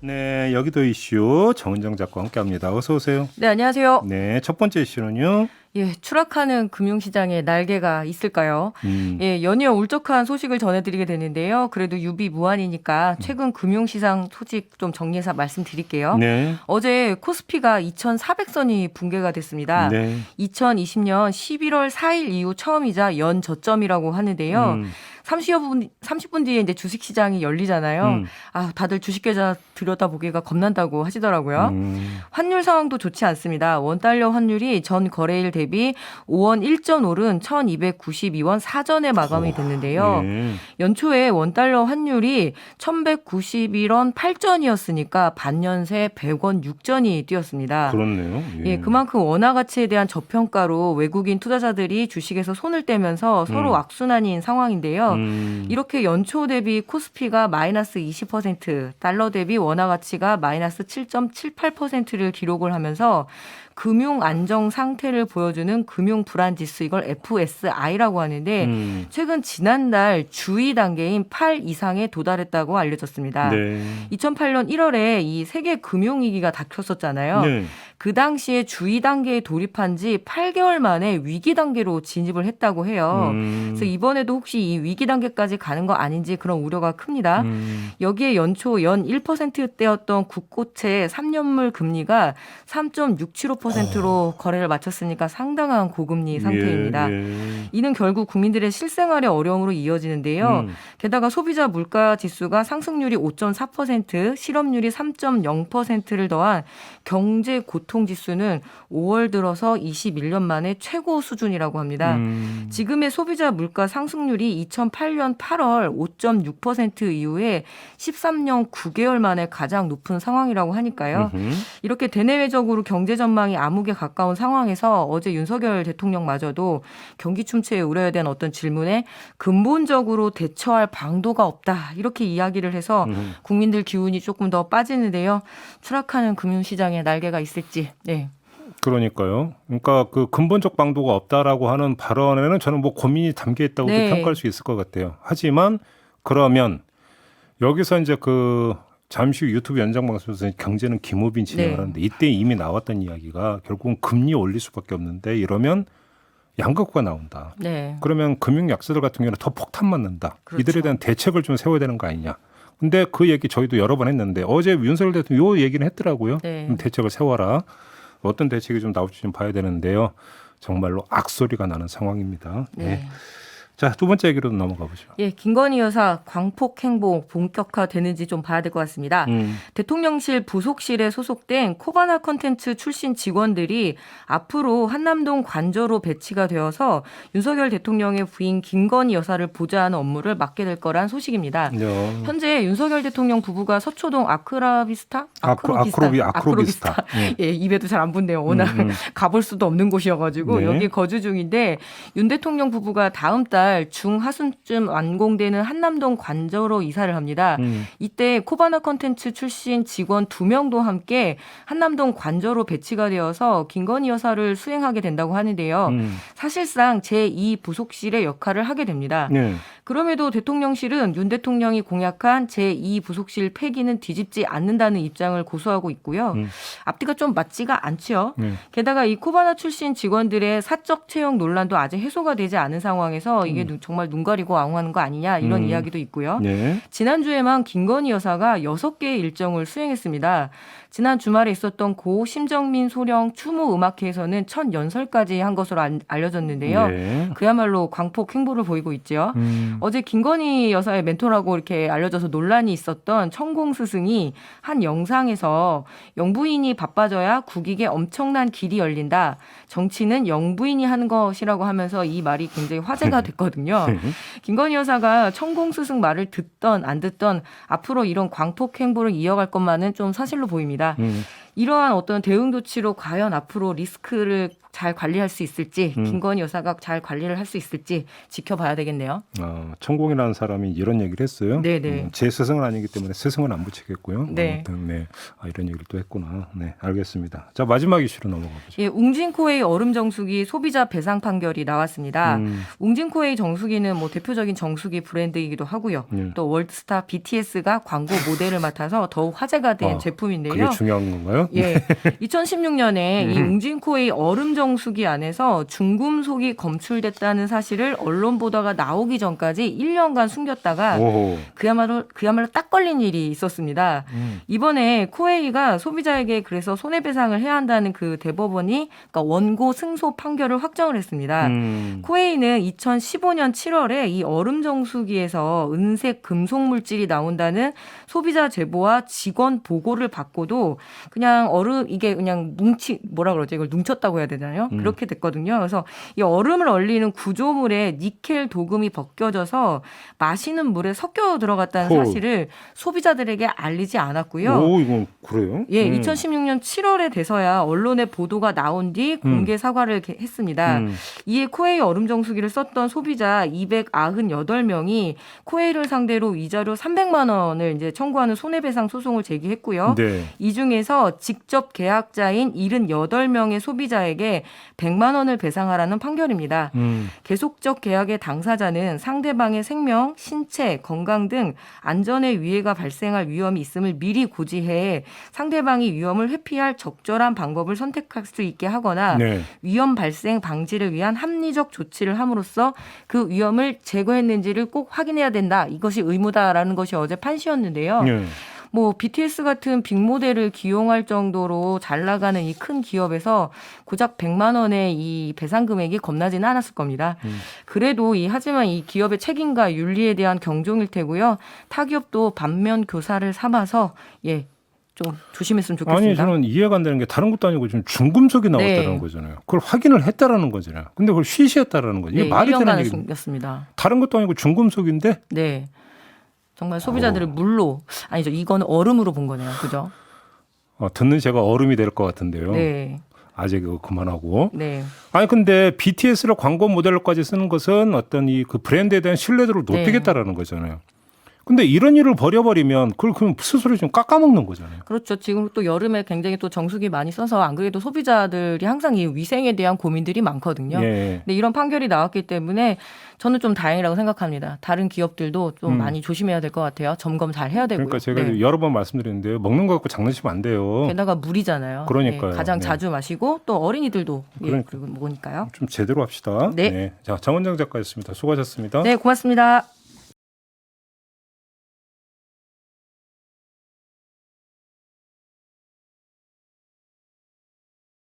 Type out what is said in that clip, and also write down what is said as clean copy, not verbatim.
네, 여기도 이슈 정은정 작가와 함께합니다. 어서 오세요. 네, 안녕하세요. 네, 첫 번째 이슈는요. 예, 추락하는 금융시장에 날개가 있을까요? 예, 연이어 울적한 소식을 전해드리게 되는데요. 그래도 유비무환이니까 최근 금융시장 소식 좀 정리해서 말씀드릴게요. 네, 어제 코스피가 2,400선이 붕괴가 됐습니다. 네, 2020년 11월 4일 이후 처음이자 연 저점이라고 하는데요. 30분 뒤에 이제 주식시장이 열리잖아요. 아, 다들 주식 계좌 들여다보기가 겁난다고 하시더라고요. 환율 상황도 좋지 않습니다. 원달러 환율이 전 거래일 대비 5원 1전 오른 1,292원 사전에 마감이 됐는데요. 네. 연초에 원달러 환율이 1,191원 8전이었으니까 반년 새 100원 6전이 뛰었습니다. 그렇네요. 예, 그만큼 원화 가치에 대한 저평가로 외국인 투자자들이 주식에서 손을 떼면서 서로 악순환인 상황인데요. 이렇게 연초 대비 코스피가 마이너스 20%, 달러 대비 원화 가치가 마이너스 7.78%를 기록을 하면서 금융 안정 상태를 보여주는 금융 불안 지수, 이걸 FSI라고 하는데 최근 지난달 주의 단계인 8 이상에 도달했다고 알려졌습니다. 네. 2008년 1월에 이 세계 금융위기가 닥쳤었잖아요. 네. 그 당시에 주의 단계에 돌입한 지 8개월 만에 위기 단계로 진입을 했다고 해요. 그래서 이번에도 혹시 이 위기 단계까지 가는 거 아닌지 그런 우려가 큽니다. 여기에 연초 연 1%대였던 국고채 3년물 금리가 3.675%로 거래를 마쳤으니까 상당한 고금리 상태입니다. 예, 예. 이는 결국 국민들의 실생활의 어려움으로 이어지는데요. 게다가 소비자 물가 지수가 상승률이 5.4%, 실업률이 3.0%를 더한 경제 고통 지수는 5월 들어서 21년 만에 최고 수준이라고 합니다. 지금의 소비자 물가 상승률이 2008년 8월 5.6% 이후에 13년 9개월 만에 가장 높은 상황이라고 하니까요. 이렇게 대내외적으로 경제 전망이 암흑에 가까운 상황에서 어제 윤석열 대통령마저도 경기 침체에 우려에 대한 어떤 질문에 근본적으로 대처할 방도가 없다, 이렇게 이야기를 해서 국민들 기운이 조금 더 빠지는데요. 추락하는 금융시장에 날개가 있을지. 네. 그러니까요. 그러니까 그 근본적 방도가 없다라고 하는 발언에는 저는 뭐 고민이 담겨 있다고 네. 평가할 수 있을 것 같아요. 하지만 그러면 여기서 이제 그 잠시 후 유튜브 연장 방송에서 경제는 김우빈 진행을 네. 하는데 이때 이미 나왔던 이야기가 결국은 금리 올릴 수밖에 없는데 이러면 양극화가 나온다. 네. 그러면 금융 약세들 같은 경우는 더 폭탄 맞는다. 그렇죠. 이들에 대한 대책을 좀 세워야 되는 거 아니냐. 근데 그 얘기 저희도 여러 번 했는데 어제 윤석열 대통령 요 얘기는 했더라고요. 네. 대책을 세워라. 어떤 대책이 좀 나올지 좀 봐야 되는데요. 정말로 악소리가 나는 상황입니다. 네. 네. 자, 두 번째 얘기로 넘어가 보죠. 예, 김건희 여사 광폭 행보 본격화되는지 좀 봐야 될 것 같습니다. 대통령실 부속실에 소속된 코바나 컨텐츠 출신 직원들이 앞으로 한남동 관저로 배치가 되어서 윤석열 대통령의 부인 김건희 여사를 보좌하는 업무를 맡게 될 거란 소식입니다. 현재 윤석열 대통령 부부가 서초동 아크로비스타. 네. 예, 입에도 잘 안 붙네요. 워낙 가볼 수도 없는 곳이어가지고 네. 여기 거주 중인데 윤 대통령 부부가 다음 달 중하순쯤 완공되는 한남동 관저로 이사를 합니다. 이때 코바나 컨텐츠 출신 직원 2명도 함께 한남동 관저로 배치가 되어서 김건희 여사를 수행하게 된다고 하는데요. 사실상 제2 부속실의 역할을 하게 됩니다. 네. 그럼에도 대통령실은 윤 대통령이 공약한 제2 부속실 폐기는 뒤집지 않는다는 입장을 고수하고 있고요. 앞뒤가 좀 맞지가 않죠. 게다가 이 코바나 출신 직원들의 사적 채용 논란도 아직 해소가 되지 않은 상황에서 이게 정말 눈 가리고 아웅하는 거 아니냐, 이런 이야기도 있고요. 네. 지난주에만 김건희 여사가 6개의 일정을 수행했습니다. 지난 주말에 있었던 고 심정민 소령 추모 음악회에서는 첫 연설까지 한 것으로 알려졌는데요. 네. 그야말로 광폭 행보를 보이고 있죠. 어제 김건희 여사의 멘토라고 이렇게 알려져서 논란이 있었던 천공 스승이 한 영상에서 영부인이 바빠져야 국익에 엄청난 길이 열린다. 정치는 영부인이 하는 것이라고 하면서 이 말이 굉장히 화제가 됐거든요. 김건희 여사가 천공 스승 말을 듣던 안 듣던 앞으로 이런 광폭 행보를 이어갈 것만은 좀 사실로 보입니다. 이러한 어떤 대응 조치로 과연 앞으로 리스크를 잘 관리할 수 있을지 김건희 여사가 잘 관리를 할 수 있을지 지켜봐야 되겠네요. 천공이라는 사람이 이런 얘기를 했어요. 네네. 제 스승은 아니기 때문에 스승은 안 붙이겠고요. 네. 아무튼 네. 이런 얘기를 또 했구나. 네, 알겠습니다. 자, 마지막 이슈로 넘어가 보죠. 예, 웅진코웨이 얼음 정수기 소비자 배상 판결이 나왔습니다. 웅진코웨이 정수기는 뭐 대표적인 정수기 브랜드이기도 하고요. 또 월드스타 BTS가 광고 모델을 맡아서 더욱 화제가 된 제품인데요. 그게 중요한 건가요? 예, 2016년에 이 웅진코웨이 얼음 정수기 안에서 중금속이 검출됐다는 사실을 언론 보도가 나오기 전까지 1년간 숨겼다가 오호. 그야말로 딱 걸린 일이 있었습니다. 이번에 코웨이가 소비자에게 그래서 손해배상을 해야 한다는 그 대법원이 그러니까 원고 승소 판결을 확정을 했습니다. 코웨이는 2015년 7월에 이 얼음 정수기에서 은색 금속 물질이 나온다는 소비자 제보와 직원 보고를 받고도 그냥 이게 그냥 뭐라 그러죠? 이걸 뭉쳤다고 해야 되나요? 그렇게 됐거든요. 그래서 이 얼음을 얼리는 구조물에 니켈 도금이 벗겨져서 마시는 물에 섞여 들어갔다는 사실을 소비자들에게 알리지 않았고요. 오, 이건 그래요? 예, 2016년 7월에 돼서야 언론에 보도가 나온 뒤 공개 사과를 했습니다. 이에 코웨이 얼음 정수기를 썼던 소비자 298명이 코웨이를 상대로 위자료 300만 원을 이제 청구하는 손해배상 소송을 제기했고요. 네. 이 중에서 직접 계약자인 78명의 소비자에게 100만 원을 배상하라는 판결입니다. 계속적 계약의 당사자는 상대방의 생명, 신체, 건강 등 안전에 위해가 발생할 위험이 있음을 미리 고지해 상대방이 위험을 회피할 적절한 방법을 선택할 수 있게 하거나 네. 위험 발생 방지를 위한 합리적 조치를 함으로써 그 위험을 제거했는지를 꼭 확인해야 된다. 이것이 의무다라는 것이 어제 판시였는데요. 네. 뭐 BTS 같은 빅모델을 기용할 정도로 잘 나가는 이 큰 기업에서 고작 100만 원의 이 배상 금액이 겁나지는 않았을 겁니다. 그래도 하지만 이 기업의 책임과 윤리에 대한 경종일 테고요. 타 기업도 반면 교사를 삼아서 좀 조심했으면 좋겠습니다. 아니, 저는 이해가 안 되는 게 다른 것도 아니고 지금 중금속이 나왔다는 네. 거잖아요. 그걸 확인을 했다라는 거잖아요. 근데 그걸 쉬쉬했다라는 거죠. 이게 말이 되는 얘기입니다. 생겼습니다. 다른 것도 아니고 중금속인데 네. 정말 소비자들을 물로 아니죠. 이거는 얼음으로 본 거네요. 그죠? 듣는 제가 얼음이 될 것 같은데요. 네. 아재 그거 그만하고. 네. 아니 근데 BTS를 광고 모델로까지 쓰는 것은 어떤 그 브랜드에 대한 신뢰도를 높이겠다라는 거잖아요. 근데 이런 일을 벌여버리면 그걸 그럼 스스로 좀 깎아먹는 거잖아요. 그렇죠. 지금 또 여름에 굉장히 또 정수기 많이 써서 안 그래도 소비자들이 항상 이 위생에 대한 고민들이 많거든요. 예. 근데 이런 판결이 나왔기 때문에 저는 좀 다행이라고 생각합니다. 다른 기업들도 좀 많이 조심해야 될 것 같아요. 점검 잘 해야 되고요. 그러니까 제가 여러 번 말씀드렸는데요. 먹는 거 갖고 장난치면 안 돼요. 게다가 물이잖아요. 그러니까요. 가장 자주 마시고 또 어린이들도 그리고 먹으니까요. 좀 제대로 합시다. 네. 자, 정원정 작가였습니다. 수고하셨습니다. 네, 고맙습니다.